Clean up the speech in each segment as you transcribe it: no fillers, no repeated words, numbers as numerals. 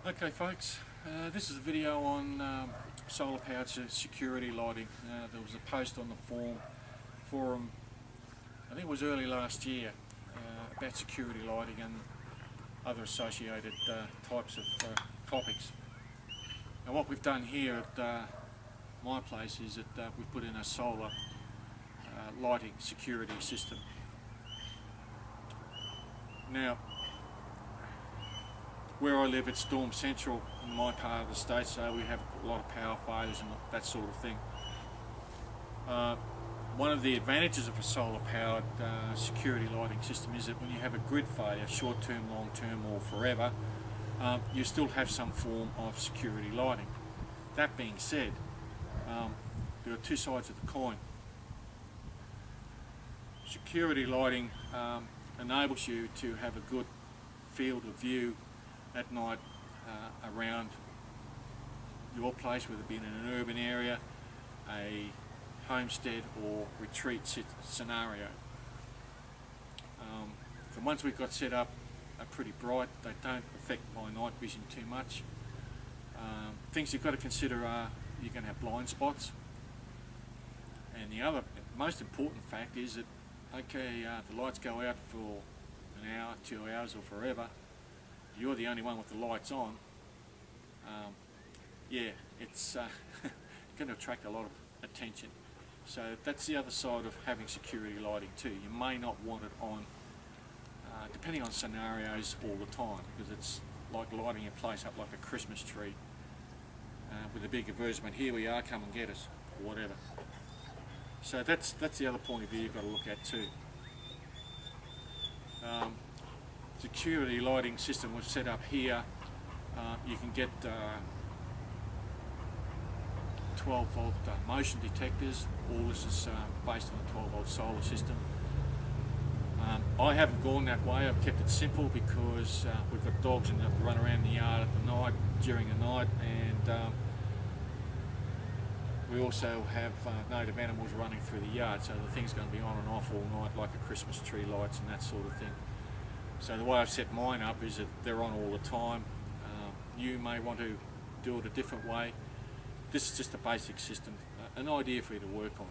Okay folks, this is a video on solar powered security lighting. There was a post on the forum, I think it was early last year, about security lighting and other associated types of topics. Now what we've done here at my place is that we've put in a solar lighting security system. Now where I live, it's storm central in my part of the state, so we have a lot of power failures and that sort of thing. One of the advantages of a solar powered security lighting system is that when you have a grid failure, short term, long term or forever, you still have some form of security lighting. That being said, there are two sides of the coin. Security lighting enables you to have a good field of view at night around your place, whether it be in an urban area, a homestead or retreat scenario. The ones we've got set up are pretty bright. They don't affect my night vision too much. Things you've got to consider are you're going to have blind spots, and the other most important fact is that the lights go out for an hour, 2 hours or forever. You're the only one with the lights on. It's going to attract a lot of attention. So that's the other side of having security lighting too. You may not want it on, depending on scenarios, all the time, because it's like lighting a place up like a Christmas tree with a big advertisement, here we are, come and get us, or whatever. So that's the other point of view you've got to look at too. Security lighting system was set up here. You can get 12 volt motion detectors. All this is based on a 12 volt solar system. I haven't gone that way. I've kept it simple because we've got dogs that run around the yard at the night, during the night, and we also have native animals running through the yard, so the thing's going to be on and off all night like a Christmas tree lights and that sort of thing. So the way I've set mine up is that they're on all the time. You may want to do it a different way. This is just a basic system, an idea for you to work on.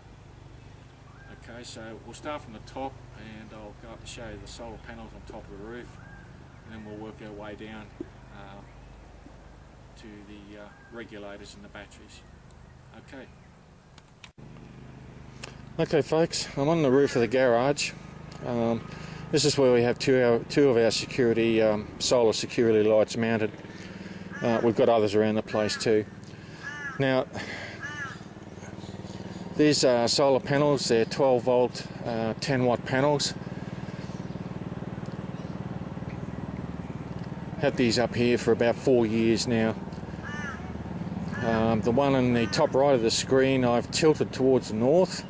Okay, so we'll start from the top, and I'll go up and show you the solar panels on top of the roof, and then we'll work our way down to the regulators and the batteries. Okay folks, I'm on the roof of the garage. This is where we have two of our security solar security lights mounted. We've got others around the place too. Now, these solar panels, they're 12 volt, 10 watt panels. Had these up here for about 4 years now. The one on the top right of the screen I've tilted towards the north,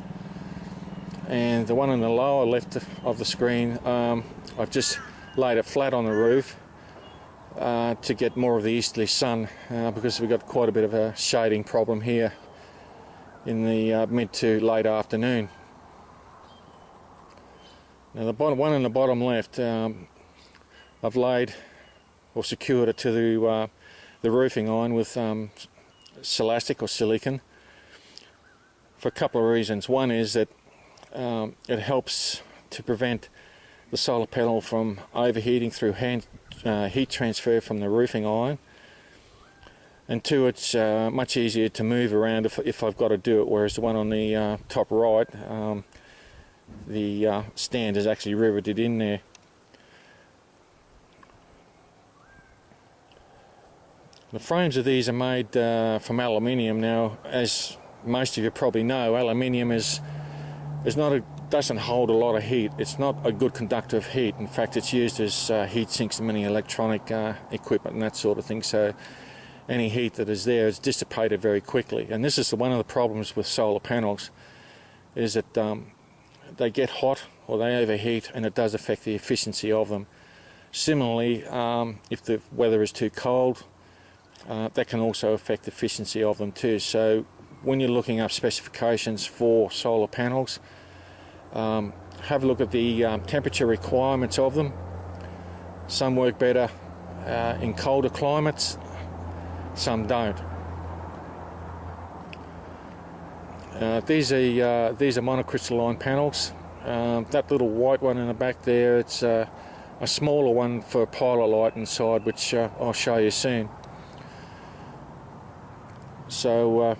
and the one on the lower left of the screen I've just laid it flat on the roof to get more of the easterly sun, because we've got quite a bit of a shading problem here in the mid to late afternoon. Now the one on the bottom left, I've laid or secured it to the roofing line with Celastic or silicon for a couple of reasons. One is that it helps to prevent the solar panel from overheating through heat transfer from the roofing iron, and two, it's much easier to move around if I've got to do it, whereas the one on the top right, the stand is actually riveted in there. The frames of these are made from aluminium. Now, as most of you probably know, aluminium doesn't hold a lot of heat. It's not a good conductor of heat. In fact, it's used as heat sinks in many electronic equipment and that sort of thing. So any heat that is there is dissipated very quickly. And this is one of the problems with solar panels, is that they get hot or they overheat, and it does affect the efficiency of them. Similarly, if the weather is too cold, that can also affect the efficiency of them too. So when you're looking up specifications for solar panels, have a look at the temperature requirements of them. Some work better in colder climates, some don't. These are monocrystalline panels. That little white one in the back there, it's a smaller one for pilot light inside, which I'll show you soon. So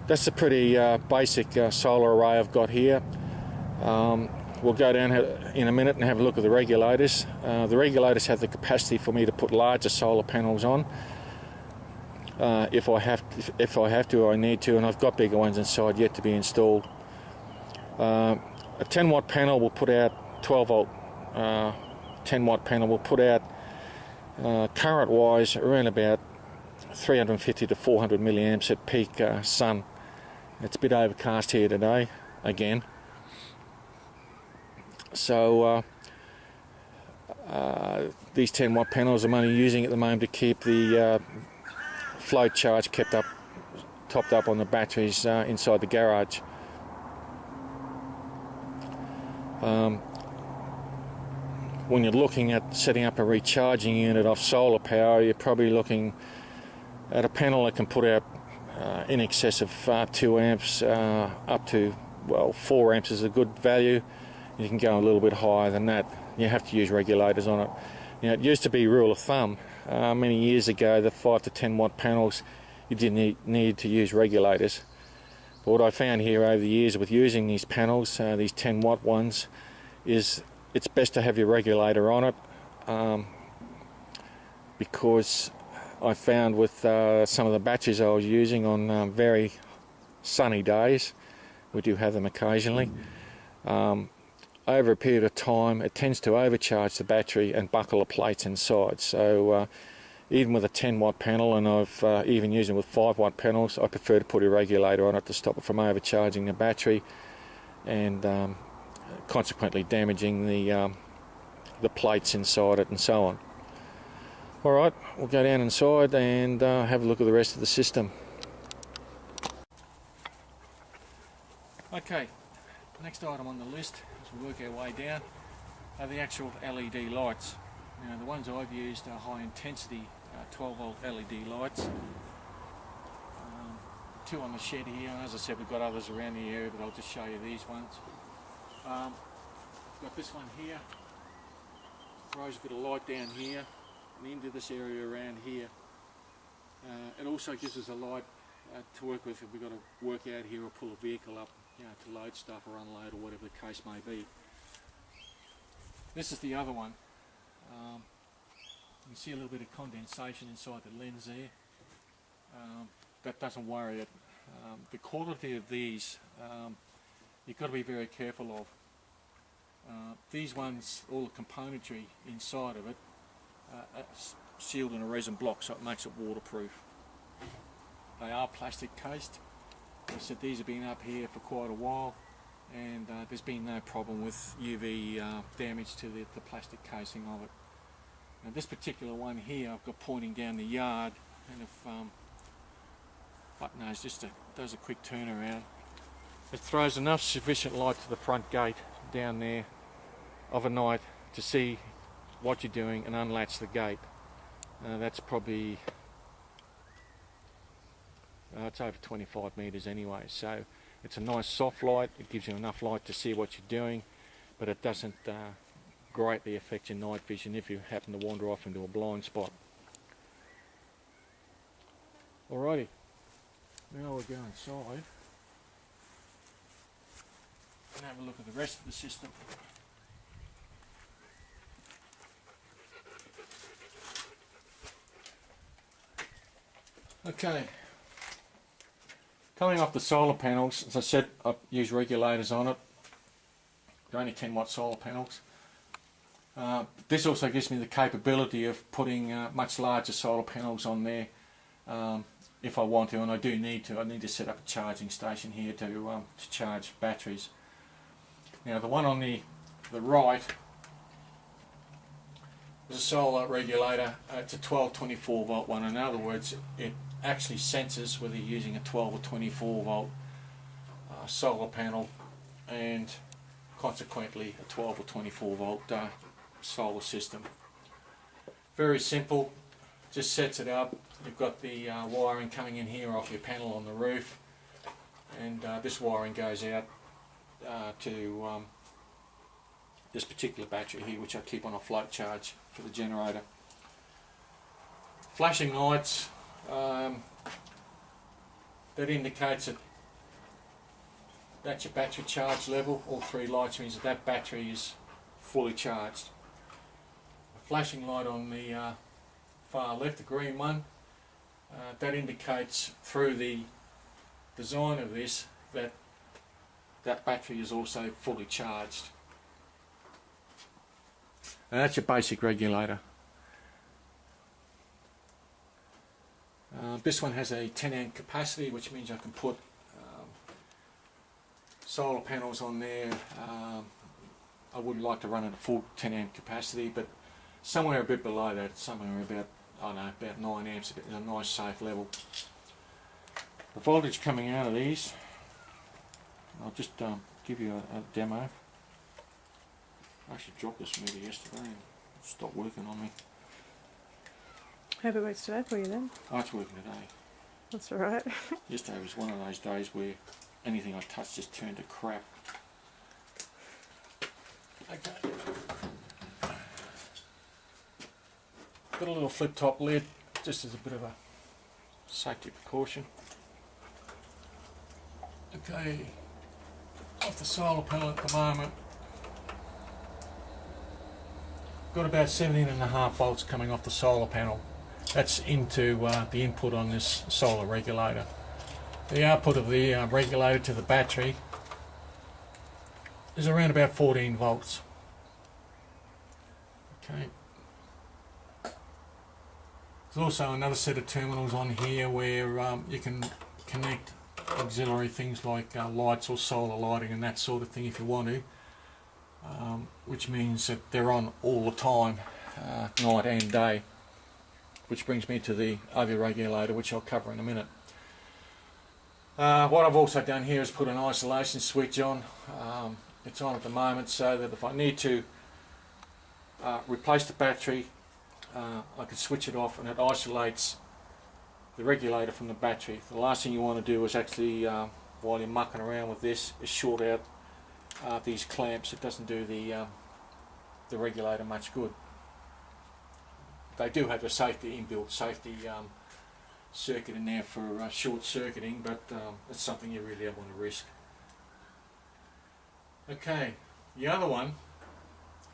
that's a pretty basic solar array I've got here. We'll go down in a minute and have a look at the regulators. The regulators have the capacity for me to put larger solar panels on if I have to or I need to, and I've got bigger ones inside yet to be installed. A 10 watt panel will put out 12 volt. 10 watt panel will put out current wise around about 350 to 400 milliamps at peak sun. It's a bit overcast here today again. So these 10 watt panels I'm only using at the moment to keep the float charge topped up on the batteries inside the garage. When you're looking at setting up a recharging unit off solar power, you're probably looking at a panel that can put out in excess of 2 amps up to, well, 4 amps is a good value. You can go a little bit higher than that. You have to use regulators on it. You know, it used to be rule of thumb many years ago, the 5 to 10 watt panels, you didn't need to use regulators. But what I found here over the years with using these panels, these 10 watt ones, is it's best to have your regulator on it, because I found with some of the batteries I was using on very sunny days, we do have them occasionally, over a period of time it tends to overcharge the battery and buckle the plates inside. So even with a 10 watt panel, and I've even used it with 5 watt panels, I prefer to put a regulator on it to stop it from overcharging the battery and consequently damaging the plates inside it and so on. Alright, we'll go down inside and have a look at the rest of the system. Okay, next item on the list as we work our way down are the actual LED lights. Now the ones I've used are high intensity 12 volt LED lights. 2 on the shed here, and as I said we've got others around the area, but I'll just show you these ones. Got this one here, throws a bit of light down here and into this area around here. It also gives us a light to work with if we've got to work out here or pull a vehicle up, you know, to load stuff or unload or whatever the case may be. This is the other one. You can see a little bit of condensation inside the lens there. That doesn't worry it. The quality of these you've got to be very careful of. These ones, all the componentry inside of it are sealed in a resin block, so it makes it waterproof. They are plastic cased. As I said, these have been up here for quite a while, and there's been no problem with UV damage to the plastic casing of it. Now this particular one here I've got pointing down the yard, and if button-nose just does a quick turnaround, it throws enough sufficient light to the front gate down there of a night to see what you're doing and unlatch the gate. That's probably it's over 25 metres anyway, so it's a nice soft light. It gives you enough light to see what you're doing, but it doesn't greatly affect your night vision if you happen to wander off into a blind spot. Alrighty, now we'll go inside and have a look at the rest of the system. Okay, coming off the solar panels, as I said, I use regulators on it. They're only 10 watt solar panels. This also gives me the capability of putting much larger solar panels on there if I want to, and I do need to. I need to set up a charging station here to charge batteries. Now the one on the right is a solar regulator. It's a 12-24 volt one. In other words, it actually senses whether you're using a 12 or 24 volt solar panel, and consequently a 12 or 24 volt solar system. Very simple. just sets it up. You've got the wiring coming in here off your panel on the roof, and this wiring goes out to this particular battery here, which I keep on a float charge for the generator. Flashing lights, that indicates that that's your battery charge level. All three lights means that that battery is fully charged. A flashing light on the far left, the green one, that indicates through the design of this that that battery is also fully charged. And that's your basic regulator. This one has a 10 amp capacity, which means I can put solar panels on there. I wouldn't like to run at a full 10 amp capacity, but somewhere a bit below that, somewhere about, I don't know, about 9 amps is a nice safe level. The voltage coming out of these, I'll just give you a demo. I actually dropped this meter yesterday and it stopped working on me. Hope it works today for you then. Oh, it's working today. That's alright. Yesterday was one of those days where anything I touched just turned to crap. Okay. Got a little flip top lid, just as a bit of a safety precaution. Okay, off the solar panel at the moment. Got about 17.5 volts coming off the solar panel. That's into the input on this solar regulator. The output of the regulator to the battery is around about 14 volts. Okay. There's also another set of terminals on here where you can connect auxiliary things like lights or solar lighting and that sort of thing if you want to, which means that they're on all the time, night and day. Which brings me to the other regulator, which I'll cover in a minute. What I've also done here is put an isolation switch on. It's on at the moment so that if I need to replace the battery, I can switch it off and it isolates the regulator from the battery. The last thing you want to do is actually, while you're mucking around with this, is short out these clamps. It doesn't do the regulator much good. They do have a inbuilt safety circuit in there for short circuiting, but it's something you really don't want to risk. Okay, the other one,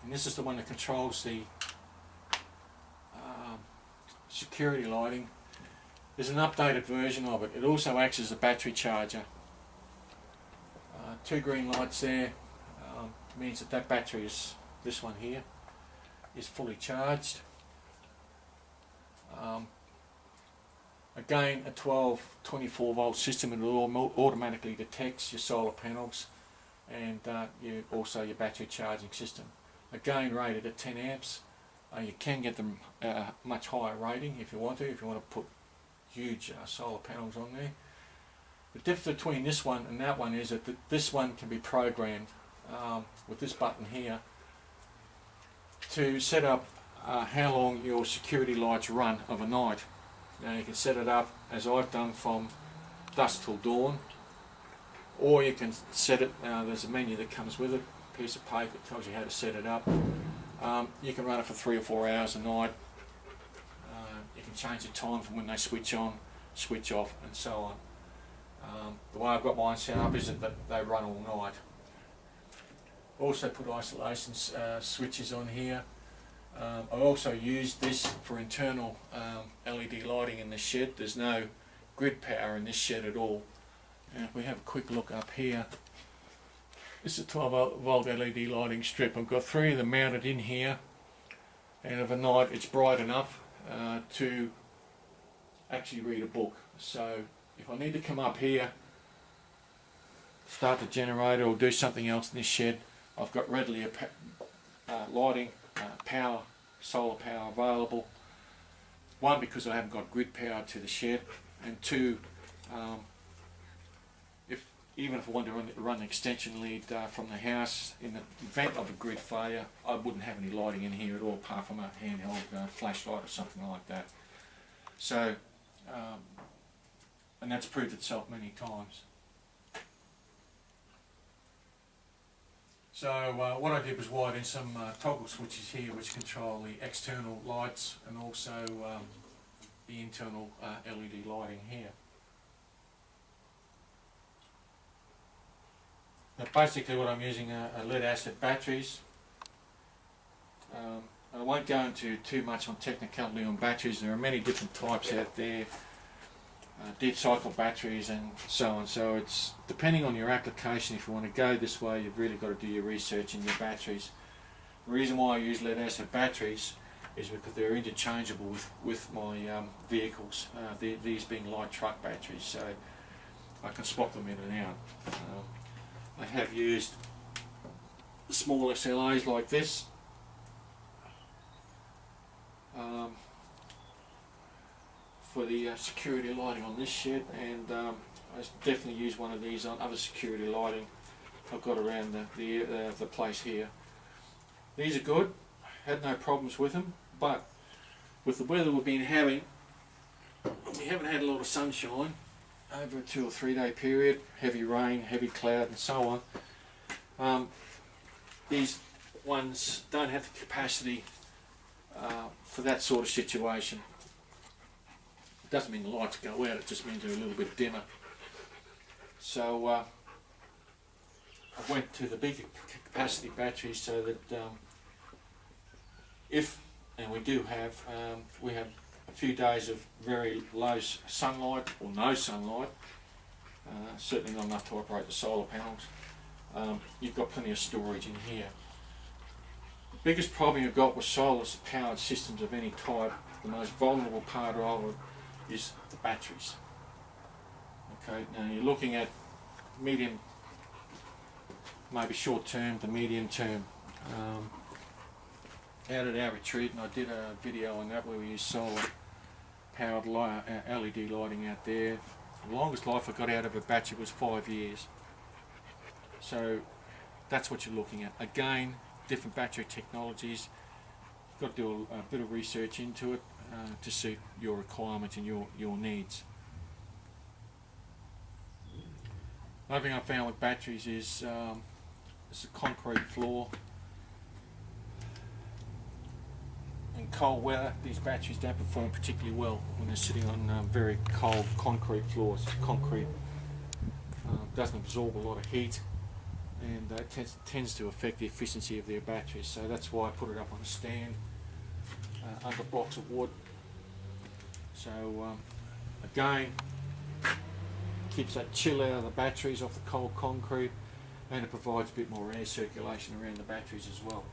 and this is the one that controls the security lighting. There's an updated version of it. It also acts as a battery charger. Two green lights there means that that battery is, this one here, is fully charged. Again, a 12-24 volt system, and it automatically detects your solar panels and also your battery charging system. Again, rated at 10 amps. You can get them much higher rating if you want to put huge solar panels on there. The difference between this one and that one is that this one can be programmed with this button here to set up how long your security lights run overnight. Now you can set it up as I've done from dusk till dawn, or you can set it, there's a menu that comes with it, a piece of paper that tells you how to set it up. You can run it for 3 or 4 hours a night. You can change the time from when they switch on, switch off and so on. The way I've got mine set up is that they run all night. Also put isolation switches on here. I also used this for internal LED lighting in the shed. There's no grid power in this shed at all. And if we have a quick look up here, this is a 12 volt LED lighting strip. I've got 3 of them mounted in here, and overnight it's bright enough to actually read a book. So if I need to come up here, start the generator or do something else in this shed, I've got readily lighting, power, solar power available. One, because I haven't got grid power to the shed, and two, even if I wanted to run an extension lead from the house, in the event of a grid failure, I wouldn't have any lighting in here at all apart from a handheld flashlight or something like that. So, and that's proved itself many times. So what I did was wired in some toggle switches here which control the external lights and also the internal LED lighting here. Now basically what I'm using are lead acid batteries. I won't go into too much on technicality on batteries. There are many different types out there, deep cycle batteries and so on. So it's depending on your application. If you want to go this way, you've really got to do your research in your batteries. The reason why I use lead acid batteries is because they're interchangeable with my vehicles, these being light truck batteries, so I can swap them in and out. I have used small SLAs like this. For the security lighting on this shed, and I definitely use one of these on other security lighting I've got around the place here. These are good, had no problems with them, but with the weather we've been having, we haven't had a lot of sunshine over a 2 or 3 day period, heavy rain, heavy cloud and so on. These ones don't have the capacity for that sort of situation. It doesn't mean the lights go out, it just means they're a little bit dimmer. So I went to the bigger capacity batteries so that if, and we do have, we have a few days of very low sunlight or no sunlight, certainly not enough to operate the solar panels, you've got plenty of storage in here. The biggest problem you've got with solar powered systems of any type, the most vulnerable part of it is the batteries. Okay, now you're looking at medium, maybe short term to medium term. Out at our retreat, and I did a video on that where we used solar powered LED lighting out there. The longest life I got out of a battery was 5 years. So that's what you're looking at. Again, different battery technologies. You've got to do a bit of research into it to suit your requirements and your needs. Another thing I found with batteries is it's a concrete floor. In cold weather, these batteries don't perform particularly well when they're sitting on very cold concrete floors. Concrete doesn't absorb a lot of heat, and it tends to affect the efficiency of their batteries. So that's why I put it up on a stand under blocks of wood. So again, keeps that chill out of the batteries off the cold concrete, and it provides a bit more air circulation around the batteries as well.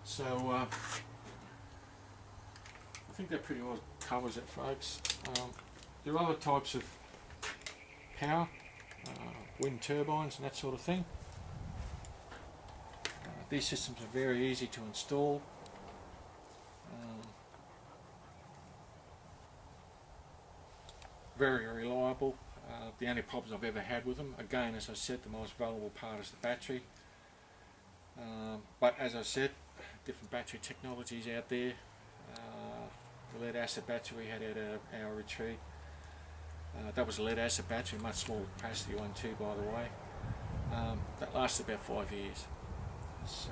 So I think that pretty well covers it, folks. There are other types of power, wind turbines and that sort of thing. These systems are very easy to install. Very reliable. The only problems I've ever had with them, again, as I said, the most valuable part is the battery. But as I said, different battery technologies out there. The lead acid battery we had at our retreat, that was a lead acid battery, much smaller capacity one too, by the way. That lasted about 5 years. So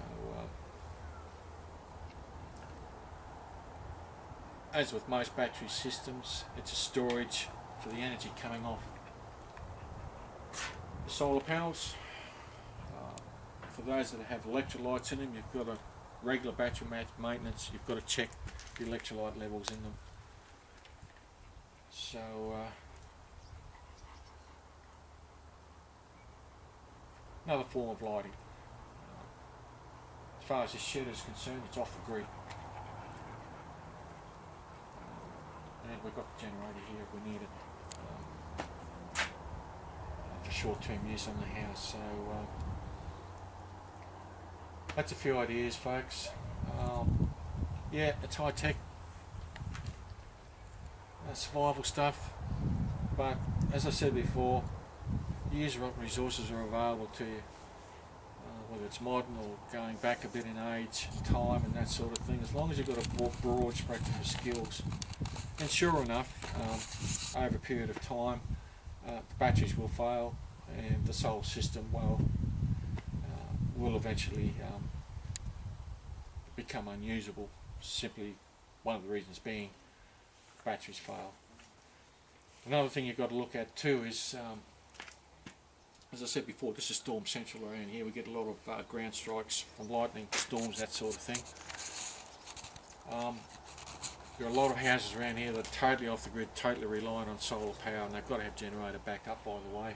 as with most battery systems, it's a storage for the energy coming off the solar panels. For those that have electrolytes in them, you've got a regular battery maintenance, you've got to check the electrolyte levels in them. So another form of lighting. As far as this shed is concerned, it's off the grid. And we've got the generator here if we need it for short-term use on the house. So that's a few ideas, folks. Yeah, it's high-tech, survival stuff, but as I said before, use what resources are available to you. whether it's modern or going back a bit in age and time and that sort of thing, as long as you've got a broad spectrum of skills. And sure enough, over a period of time, the batteries will fail and the solar system will eventually become unusable. Simply one of the reasons being batteries fail. Another thing you've got to look at too is, as I said before, this is storm central around here. We get a lot of ground strikes from lightning, storms, that sort of thing. There are a lot of houses around here that are totally off the grid, totally reliant on solar power, and they've got to have generator backup, by the way,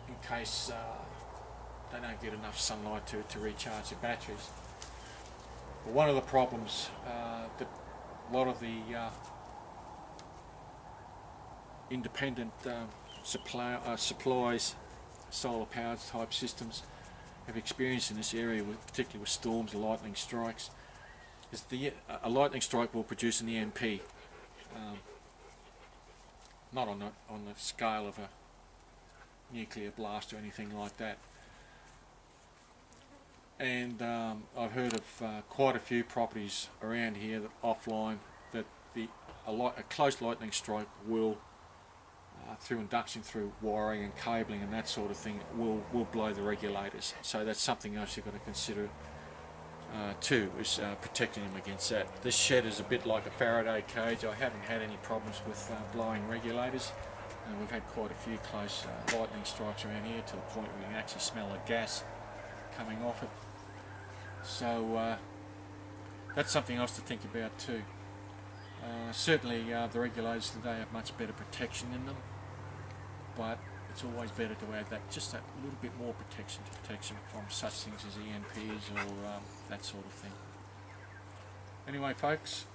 in case they don't get enough sunlight to recharge their batteries. But one of the problems that a lot of the independent supplies, solar powered type systems have experienced in this area, particularly with storms and lightning strikes, is a lightning strike will produce an EMP, not on the scale of a nuclear blast or anything like that. And I've heard of quite a few properties around here that offline that a close lightning strike will, through induction, through wiring and cabling and that sort of thing, will blow the regulators. So that's something else you've got to consider too, is protecting them against that. This shed is a bit like a Faraday cage. I haven't had any problems with blowing regulators, and we've had quite a few close lightning strikes around here to the point where you can actually smell the gas coming off it. So that's something else to think about too. Certainly the regulators today have much better protection in them, but it's always better to add just that little bit more protection from such things as EMPs or that sort of thing. Anyway folks,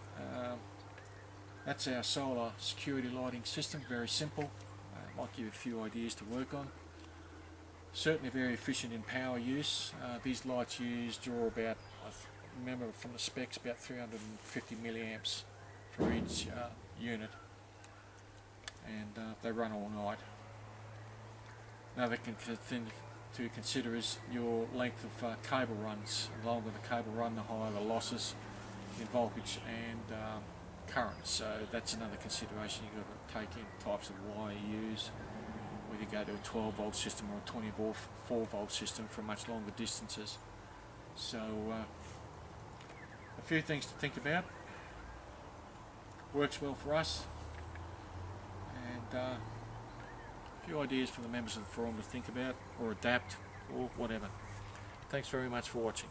that's our solar security lighting system. Very simple. Might give you a few ideas to work on. Certainly very efficient in power use. These lights draw about, I remember from the specs, about 350 milliamps for each unit, and they run all night. Another thing to consider is your length of cable runs. The longer the cable run, the higher the losses in voltage and current. So that's another consideration you've got to take in, types of wire you use, whether you go to a 12 volt system or a 24 volt system for much longer distances. So a few things to think about. Works well for us, and a few ideas for the members of the forum to think about or adapt or whatever. Thanks very much for watching.